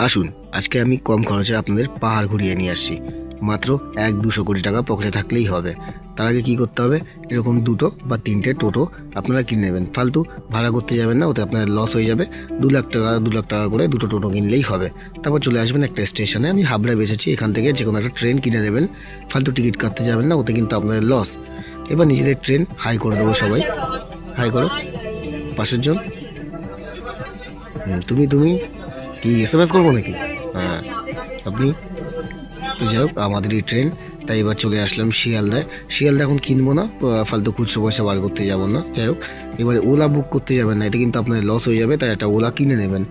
আসুন আজকে আমি কম খরচে আপনাদের পাহাড় ঘুরিয়ে নিয়ে আসছি। মাত্র 1-200 কোটি টাকা পকেটে থাকলেই হবে। তার আগে কী করতে হবে, এরকম 2 বা 3টে টোটো আপনারা কিনে নেবেন। ফালতু ভাড়া করতে যাবেন না, ওতে আপনার লস হয়ে যাবে। 2 লাখ টাকা করে 2টো টোটো কিনলেই হবে। তারপর চলে আসবেন একটা স্টেশনে, আমি হাবড়ায় বেসেছি, এখান থেকে যে কোনো একটা ট্রেন কিনে নেবেন। ফালতু টিকিট কাটতে যাবেন না, ওতে কিন্তু আপনাদের লস। এবার নিজেদের ট্রেন হাই করে দেবো সবাই। হাই করো পাশের জন। তুমি তুমি কি এসএমএস করবো নাকি? হ্যাঁ আপনি। তো যাই হোক, আমাদের এই ট্রেন। তাই এবার চলে আসলাম শিয়ালদায়। শিয়ালদা এখন কিনবো না, ফালতু খুচরো পয়সা বার করতে যাবো না। যাই হোক, এবারে ওলা বুক করতে যাবেন না, এতে কিন্তু আপনার লস হয়ে যাবে। তাই একটা ওলা কিনে নেবেন,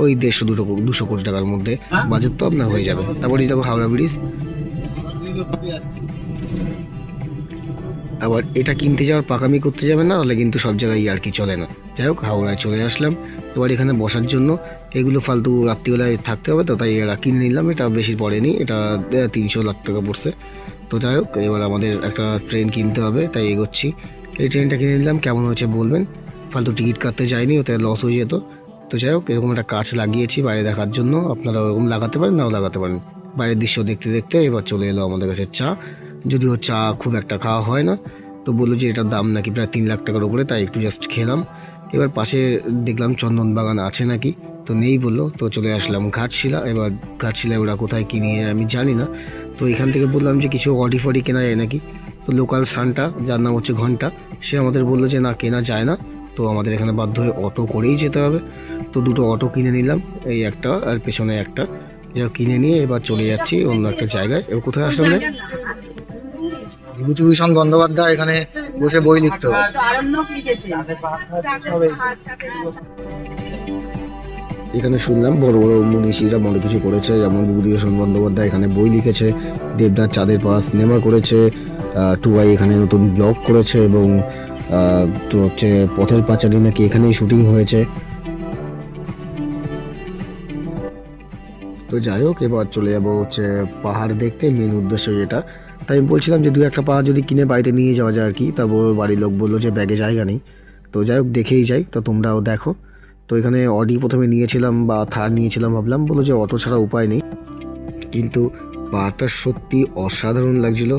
ওই 150-200 কোটি টাকার মধ্যে বাজেট তো আপনার হয়ে যাবে। তারপরে দেখো হাওড়া ব্রিজ। আবার এটা কিনতে যাওয়ার পাকামি করতে যাবেন না, নাহলে কিন্তু সব জায়গায় আর কি চলে না। যাই হোক, হাওড়ায় চলে আসলাম। এবার এখানে বসার জন্য এগুলো ফালতু রাত্রিবেলায় থাকতে হবে, তো তাই এরা কিনে নিলাম। এটা বেশি পড়েনি, এটা 300 লাখ টাকা পড়ছে। তো যাই হোক, এবার আমাদের একটা ট্রেন কিনতে হবে, তাই এগোচ্ছি। এই ট্রেনটা কিনে নিলাম, কেমন হয়েছে বলবেন। ফালতু টিকিট কাটতে যায়নি, ওতে লস হয়ে যেত। তো যাই হোক, এরকম একটা কাচ লাগিয়েছি বাইরে দেখার জন্য, আপনারা ওরকম লাগাতে পারেন, নাও লাগাতে পারেন। বাইরের দৃশ্য দেখতে দেখতে এবার চলে এলো আমাদের কাছে চা। যদিও চা খুব একটা খাওয়া হয় না, তো বললো যে এটার দাম নাকি প্রায় 3 লাখ টাকার উপরে, তাই একটু জাস্ট খেলাম। এবার পাশে দেখলাম চন্দন বাগান আছে নাকি, তো নেই বললো। তো চলে আসলাম ঘাটশিলা। এবার ঘাটশিলায় ওরা কোথায় কিনে আমি জানি না। তো এখান থেকে বললাম যে কিছু অডি ফডি কেনা যায় নাকি। তো লোকাল সানটা, যার নাম হচ্ছে ঘন্টা, সে আমাদের বললো যে না, কেনা যায় না। তো আমাদের এখানে বাধ্য হয়ে অটো করেই যেতে হবে। তো 2টো অটো কিনে নিলাম, এই একটা আর পেছনে একটা। যা কিনে নিয়ে এবার চলে যাচ্ছি অন্য একটা জায়গায়। এবার কোথায় আসলাম রে? বিভূতিভূষণ বন্দ্যোপাধ্যায় এখানে বসে বই লিখতো। এখানে শুনলাম বড় বড় মনীষীরা বড় কিছু করেছে, যেমন বিভূতিভূষণ বন্দ্যোপাধ্যায় এখানে বই লিখেছে, দেবদাস চাঁদের পাহাড় সিনেমা করেছে, টুবাই এখানে নতুন ব্লগ করেছে, এবং তো হচ্ছে পথের পাঁচালী নাকি এখানেই শুটিং হয়েছে। তো যাই হোক, এবার চলে যাবো হচ্ছে পাহাড় দেখতে, মেন উদ্দেশ্য যেটা। তাই আমি বলছিলাম যে 2-1টা পাহাড় যদি কিনে বাড়িতে নিয়ে যাওয়া যায় আর কি। তারপর বাড়ির লোক বললো যে ব্যাগে জায়গা নেই। তো যাই হোক, দেখেই যাই, তো তোমরাও দেখো। তো এখানে অডি প্রথমে নিয়েছিলাম বা থার নিয়েছিলাম, ভাবলাম বললো যে অটো ছাড়া উপায় নেই। কিন্তু পাহাড়টা সত্যি অসাধারণ লাগছিল।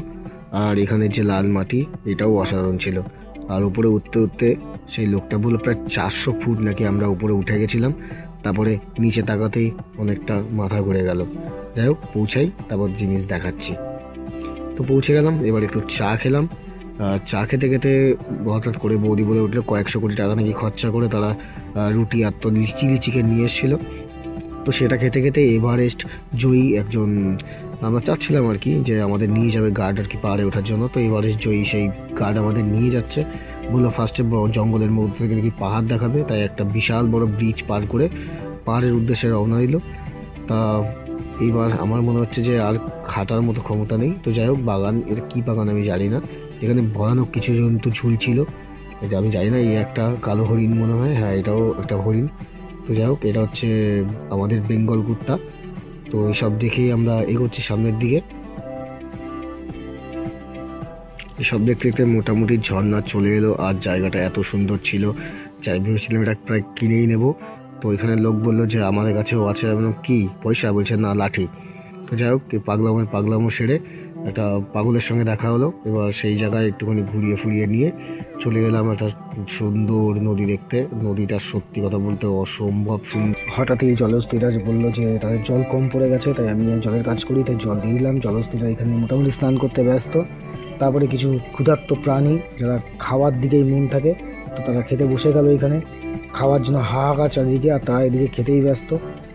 আর এখানের যে লাল মাটি, এটাও অসাধারণ ছিল। আর উপরে উঠতে উঠতে সেই লোকটা বললো প্রায় 400 ফুট নাকি আমরা উপরে উঠে গেছিলাম। তারপরে নিচে তাকাতেই অনেকটা মাথা ঘুরে গেল। যাই হোক, পৌঁছাই, তারপর জিনিস দেখাচ্ছি। তো পৌঁছে গেলাম, এবার একটু চা খেলাম। আর চা খেতে খেতে হঠাৎ করে বৌদি বলে উঠলো 100 কোটি টাকা নাকি খরচা করে তারা রুটি আর তো চিলি চিকেন নিয়ে এসেছিলো। তো সেটা খেতে খেতে এভারেস্ট জয়ী একজন, আমরা চাচ্ছিলাম আর কি যে আমাদের নিয়ে যাবে গার্ড আর কি পাহাড়ে ওঠার জন্য। তো এভারেস্ট জয়ী সেই গার্ড আমাদের নিয়ে যাচ্ছে। বললো ফার্স্টে জঙ্গলের মধ্যে থেকে নাকি পাহাড় দেখাবে, তাই একটা বিশাল বড় ব্রিজ পার করে পাহাড়ের উদ্দেশ্যে রওনা দিল। তা এইবার আমার মনে হচ্ছে যে আর হাঁটার মতো ক্ষমতা নেই। তো যাই হোক, বাগান, এটা কী বাগান আমি জানি না, এখানে ভয়ানক কিছু জন্তু ঝুলছিল। এটা আমি জানি না, এই একটা কালো হরিণ মনে হয়, হ্যাঁ এটাও একটা হরিণ। তো যাই হোক, এটা হচ্ছে আমাদের বেঙ্গল কুত্তা। তো এইসব দেখেই আমরা এগোচ্ছি সামনের দিকে। এসব দেখতে দেখতে মোটামুটি ঝর্ণা চলে এলো, আর জায়গাটা এত সুন্দর ছিল, যাই ভেবেছিলাম এটা প্রায় কিনেই নেব। তো এখানে লোক বললো যে আমাদের কাছেও আছে। আমি বললাম কি পয়সা? বলছে না, লাঠি। তো যাই হোক, পাগলামো সেরে একটা পাগলের সঙ্গে দেখা হলো। এবার সেই জায়গায় একটুখানি ঘুরিয়ে ফুরিয়ে নিয়ে চলে গেলাম একটা সুন্দর নদী দেখতে। নদীটা সত্যি কথা বলতে অসম্ভব সুন্দর। হঠাৎই জলস্থিরাজ বললো যে তাদের জল কম পড়ে গেছে, তাই আমি জলের কাজ করি, তাই জল দিয়ে দিলাম। জলস্থিরা এখানে মোটামুটি স্নান করতে ব্যস্ত। তারপরে কিছু ক্ষুধার্ত প্রাণী যারা খাওয়ার দিকেই মন থাকে, তো তারা খেতে বসে গেল এখানে, খাওয়ার জন্য হাহাকার চারিদিকে, আর তারা এদিকে খেতেই ব্যস্ত।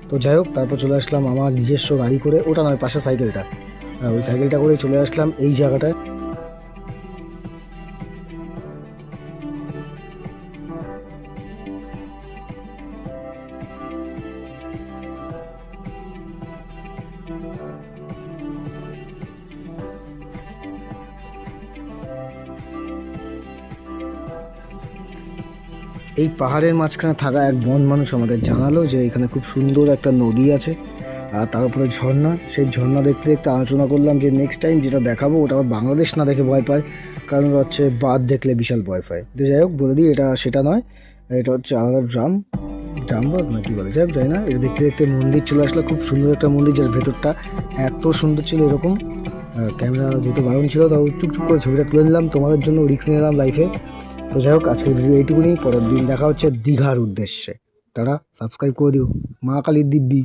তো যাই হোক, তারপর চলে আসলাম আমার নিজস্ব গাড়ি করে, ওটা নয় পাশে সাইকেলটা, ওই সাইকেলটা করে চলে আসলাম এই জায়গাটায়। এই পাহাড়ের মাঝখানে থাকা এক বন মানুষ আমাদের জানালো যে এখানে খুব সুন্দর একটা নদী আছে, আর তার উপরে ঝর্ণা। সেই ঝর্ণা দেখতে দেখতে আলোচনা করলাম যে নেক্সট টাইম যেটা দেখাবো ওটা আবার বাংলাদেশ না দেখে ভয় পায়, কারণ ওটা হচ্ছে বাঁধ দেখলে বিশাল ভয় পায়। তো যাই হোক, বলে দিই এটা সেটা নয়, এটা হচ্ছে আলাদা ড্রাম। জামবাগ না কি বলে, যাই হোক যাই না, এটা দেখতে দেখতে মন্দির চলে আসলো, খুব সুন্দর একটা মন্দির যার ভেতরটা এত সুন্দর ছিল। এরকম ক্যামেরা যেহেতু বারণ ছিল তাও চুপচুপ করে ছবিটা তুলে নিলাম, তোমাদের জন্য রিস্ক নিলাম লাইফে। তো যাই হোক আজকের ভিডিও এইটুকুনি, পরের দিন দেখা হচ্ছে দীঘার উদ্দেশ্যে। তারা সাবস্ক্রাইব করে দিও, মা কালীর দিব্যি।